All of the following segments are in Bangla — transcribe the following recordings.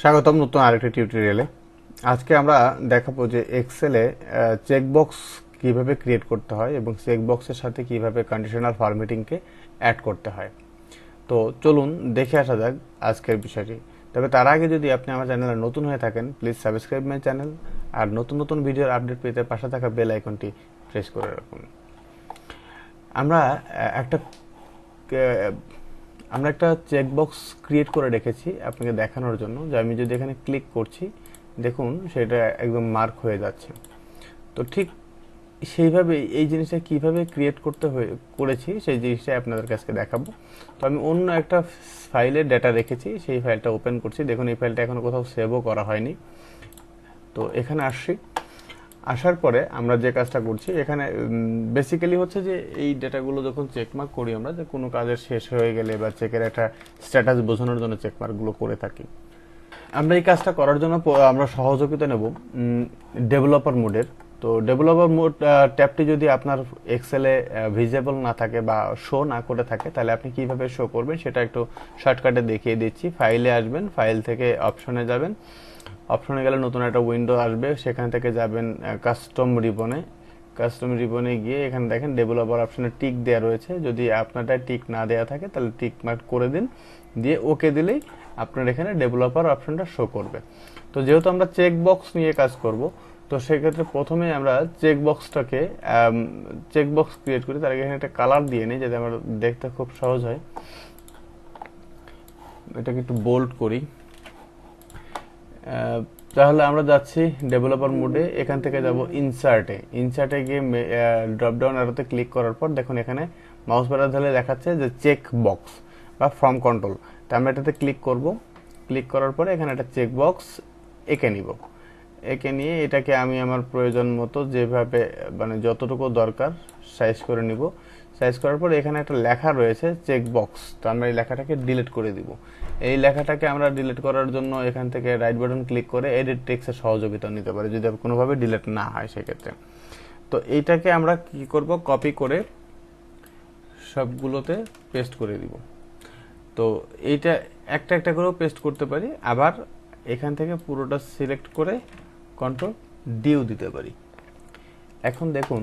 স্বাগতম নতুন আরেকটি টিউটোরিয়ালে। আজকে আমরা দেখাবো যে এক্সেলে চেকবক্স কিভাবে ক্রিয়েট করতে হয় এবং চেকবক্সের সাথে কিভাবে কন্ডিশনাল ফরম্যাটিংকে অ্যাড করতে হয়। তো চলুন দেখে আসা যাক আজকের বিষয়টি। তবে তার আগে যদি আপনি আমার চ্যানেলে নতুন হয়ে থাকেন, প্লিজ সাবস্ক্রাইব মাই চ্যানেল আর নতুন নতুন ভিডিওর আপডেট পেতে পাশে থাকা বেল আইকনটি প্রেস করে রাখুন। আমরা একটা চেকবক্স ক্রিয়েট করে রেখেছি আপনাকে দেখানোর জন্য, যে আমি যদি এখানে ক্লিক করছি দেখুন সেটা একদম মার্ক হয়ে যাচ্ছে। তো ঠিক সেইভাবে এই জিনিসটা কিভাবে ক্রিয়েট করেছি সেই জিনিসটা আপনাদের কাছে দেখাবো। তো আমি অন্য একটা ফাইলের ডেটা রেখেছি, সেই ফাইলটা ওপেন করছি। দেখুন এই ফাইলটা এখনো কোথাও সেভও করা হয়নি। তো এখানে আসার পরে আমরা যে কাজটা করছি এখানে বেসিক্যালি হচ্ছে যে এই ডেটাগুলো যখন চেকমার্ক করি আমরা, যে কোনো কাজের শেষ হয়ে গেলে বা চেকের একটা স্ট্যাটাস বোঝানোর জন্য চেকমার্কগুলো করে থাকি। আমরা এই কাজটা করার জন্য আমরা সহযোগিতা নেব ডেভেলপার মোডের। তো ডেভেলপার মোড ট্যাবটি যদি আপনার এক্সেলে ভিজিবল না থাকে বা শো না করে থাকে, তাহলে আপনি কিভাবে শো করবেন সেটা একটু শর্টকাটে দেখিয়ে দিচ্ছি। ফাইলে আসবেন, ফাইল থেকে অপশনে যাবেন, অপশনে গেলে নতুন একটা উইন্ডো আসবে, সেখান থেকে যাবেন কাস্টম রিবনে গিয়ে এখানে দেখেন ডেভেলপার অপশনে টিক দেওয়া রয়েছে। যদি আপনারটা টিক না দেওয়া থাকে তাহলে টিক মার্ক করে দিন, দিয়ে ওকে দিলেই আপনার এখানে ডেভেলপার অপশনটা শো করবে। তো যেহেতু আমরা চেকবক্স নিয়ে কাজ করব, তো সেক্ষেত্রে প্রথমে আমরা চেকবক্স ক্রিয়েট করি। তার আগে এখানে একটা কালার দিয়ে নিই যাতে আমরা দেখতে খুব সহজ হয়। এটাকে একটু বোল্ড করি। তাহলে আমরা যাচ্ছি ডেভেলপার মোডে, এখান থেকে যাব ইনসার্টে গিয়ে ড্রপ ডাউন অ্যারোতে ক্লিক করার পর দেখুন এখানে মাউস বাটন ধরে দেখাচ্ছে যে চেক বক্স বা ফর্ম কন্ট্রোল। তো আমরা এটাতে ক্লিক করব। ক্লিক করার পরে এখানে একটা চেক বক্স এঁকে নিয়ে এটাকে আমি আমার প্রয়োজন মতো যেভাবে মানে যতটুকু দরকার সাইজ করে নিব। সাইজ করার পর এখানে একটা লেখা রয়েছে চেক বক্স, তো আমরা এই লেখাটাকে ডিলিট করে দিব। এই লেখাটাকে আমরা ডিলিট করার জন্য এখান থেকে রাইট বাটন ক্লিক করে এডিট টেক্সটের সহযোগিতা নিতে পারি যদি কোনোভাবে ডিলিট না হয় সেক্ষেত্রে। তো এইটাকে আমরা কি করব, কপি করে সবগুলোতে পেস্ট করে দিব। তো এইটা একটা একটা করেও পেস্ট করতে পারি, আবার এখান থেকে পুরোটা সিলেক্ট করে কন্ট্রোল ডিউ দিতে পারি। এখন দেখুন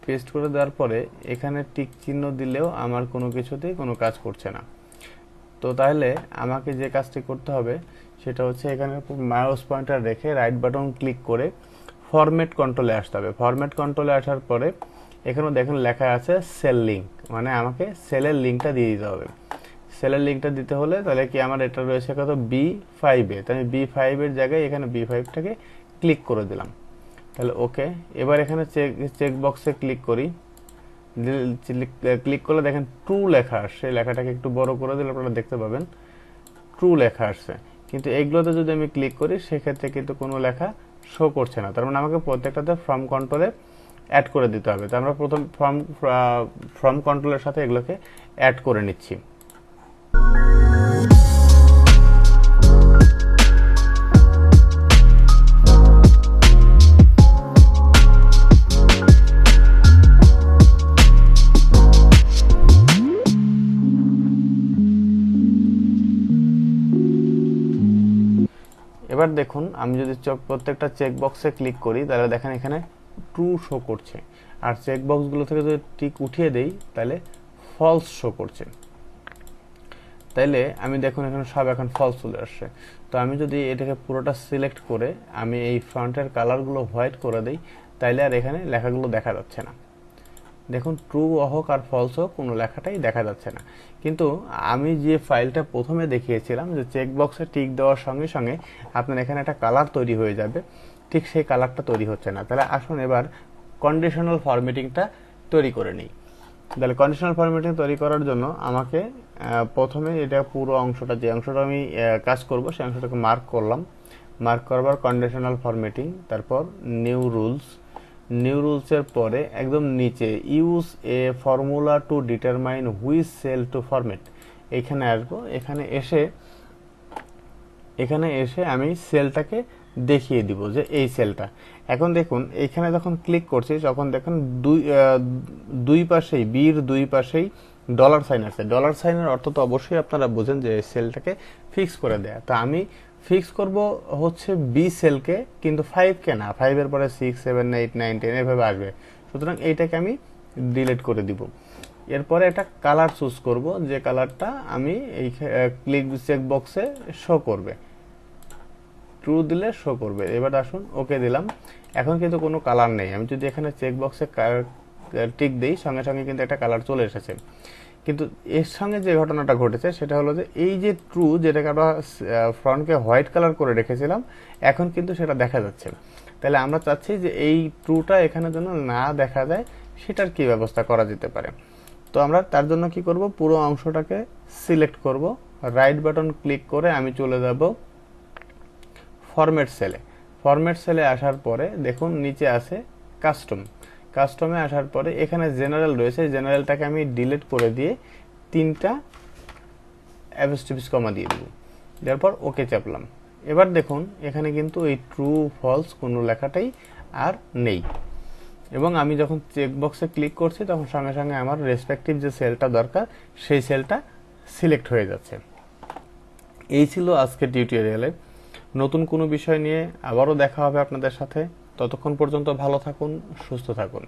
পেস্ট করে দেওয়ার পরে এখানে টিক চিহ্ন দিলেও আমার কোনো কিছুতেই কোনো কাজ করছে না। তো তাহলে আমাকে যে কাজটি করতে হবে সেটা হচ্ছে এখানে মাউস পয়েন্টার রেখে রাইট বাটন ক্লিক করে ফরম্যাট কন্ট্রোলে আসতে হবে। ফরম্যাট কন্ট্রোলে আসার পরে এখানেও দেখুন লেখা আছে সেল লিঙ্ক, মানে আমাকে সেলের লিঙ্কটা দিয়ে দিতে হবে। সেলের লিঙ্কটা দিতে হলে তাহলে কি আমার এটা রয়েছে কত B5-এ, তো আমি B5-এর জায়গায় এখানে B5টাকে ক্লিক করে দিলাম। তাহলে ওকে। এবার এখানে চেক বক্সে ক্লিক করি। ক্লিক করলে দেখেন ট্রু লেখা আসছে। লেখাটাকে একটু বড় করে দিলে আপনারা দেখতে পাবেন ট্রু লেখা আসছে। কিন্তু এইগুলোতে যদি আমি ক্লিক করি সেক্ষেত্রে কিন্তু কোনো লেখা শো করছে না। তার মানে আমাকে প্রত্যেকটাতে ফর্ম কন্ট্রোলে অ্যাড করে দিতে হবে। তো আমরা প্রথম ফর্ম কন্ট্রোলের সাথে এগুলোকে অ্যাড করে নিচ্ছি। এবার দেখুন আমি যদি প্রত্যেকটা চেকবক্সে ক্লিক করি তাহলে দেখেন এখানে ট্রু শো করছে, আর চেকবক্সগুলো থেকে যদি টিক উঠিয়ে দেই তাহলে ফলস শো করছে। তাইলে আমি দেখুন এখানে সব এখন ফলস চলে আসছে। তো আমি যদি এটাকে পুরোটা সিলেক্ট করে আমি এই ফ্রন্টের কালারগুলো হোয়াইট করে দিই তাইলে আর এখানে লেখাগুলো দেখা যাচ্ছে না। দেখুন ট্রু হোক আর ফলস হোক কোনো লেখাটাই দেখা যাচ্ছে না। কিন্তু আমি যে ফাইলটা প্রথমে দেখিয়েছিলাম যে চেকবক্সে টিক দেওয়ার সঙ্গে সঙ্গে আপনার এখানে একটা কালার তৈরি হয়ে যাবে, ঠিক সেই কালারটা তৈরি হচ্ছে না। তাহলে আসুন এবার কন্ডিশনাল ফরম্যাটিংটা তৈরি করে নিই। তাহলে কন্ডিশনাল ফরম্যাটিং তৈরি করার জন্য আমাকে প্রথমে এটা পুরো অংশটা, যে অংশটা আমি কাজ করব সেই অংশটাকে মার্ক করলাম। মার্ক করবার কন্ডিশনাল ফরম্যাটিং, তারপর নিউ রুলসের পরে একদম নিচে use a formula to determine which cell to format, এখানে আসবো। এখানে এসে আমি সেলটাকে দেখিয়ে দিব যে এই সেলটা। এখন দেখুন এখানে যখন ক্লিক করছি তখন দেখুন দুই পাশেই বির দুই পাশেই ডলার সাইন আছে। ডলার সাইনের অর্থ তো অবশ্যই আপনারা বোঝেন যে সেলটাকে ফিক্স করে দেয়া। তো আমি ফিক্স করব হচ্ছে বি সেলকে, কিন্তু 5 কে না, 5 এর পরে 6 7 8 9 10 এভাবে আসবে। সুতরাং এইটাকে আমি ডিলিট করে দিব। এরপরে একটা কালার চুজ করব, যে কালারটা আমি এই ক্লিক চেক বক্সে শো করবে, ট্রু দিলে শো করবে। এবার আসুন ওকে দিলাম। এখন কিন্তু কোনো কালার নেই। আমি যদি এখানে চেক বক্সে টিক দিই, সঙ্গে সঙ্গে কিন্তু একটা কালার চলে এসেছে। কিন্তু এর সঙ্গে যে ঘটনাটা ঘটেছে সেটা হলো যে এই যে ট্রু, যেটাকে আমরা ফ্রন্টকে হোয়াইট কালার করে রেখেছিলাম, এখন কিন্তু সেটা দেখা যাচ্ছে। তাহলে আমরা চাচ্ছি যে এই ট্রুটা এখানে যেন না দেখা যায়, সেটার কি ব্যবস্থা করা যেতে পারে। তো আমরা তার জন্য কি করব, পুরো অংশটাকে সিলেক্ট করব, রাইট বাটন ক্লিক করে আমি চলে যাব ফরম্যাট সেলে। ফরম্যাট সেলে আসার পরে দেখুন নিচে আছে কাস্টম। কাস্টমে আসার পরে এখানে জেনারেল রয়েছে, জেনারেলটাকে আমি ডিলিট করে দিয়ে 3টা অ্যাপোস্ট্রোফিস কমা দিয়ে দেব। তারপর ওকে চাপলাম। এবার দেখুন এখানে কিন্তু এই ট্রু ফলস কোনো লেখাটাই আর নেই। এবং আমি যখন চেকবক্সে ক্লিক করছি তখন সঙ্গে সঙ্গে আমার রেসপেক্টিভ যে সেলটা দরকার সেই সেলটা সিলেক্ট হয়ে যাচ্ছে। এই ছিল আজকের টিউটোরিয়ালে। নতুন কোনো বিষয় নিয়ে আবারও দেখা হবে আপনাদের সাথে। ততক্ষণ পর্যন্ত ভালো থাকুন, সুস্থ থাকুন।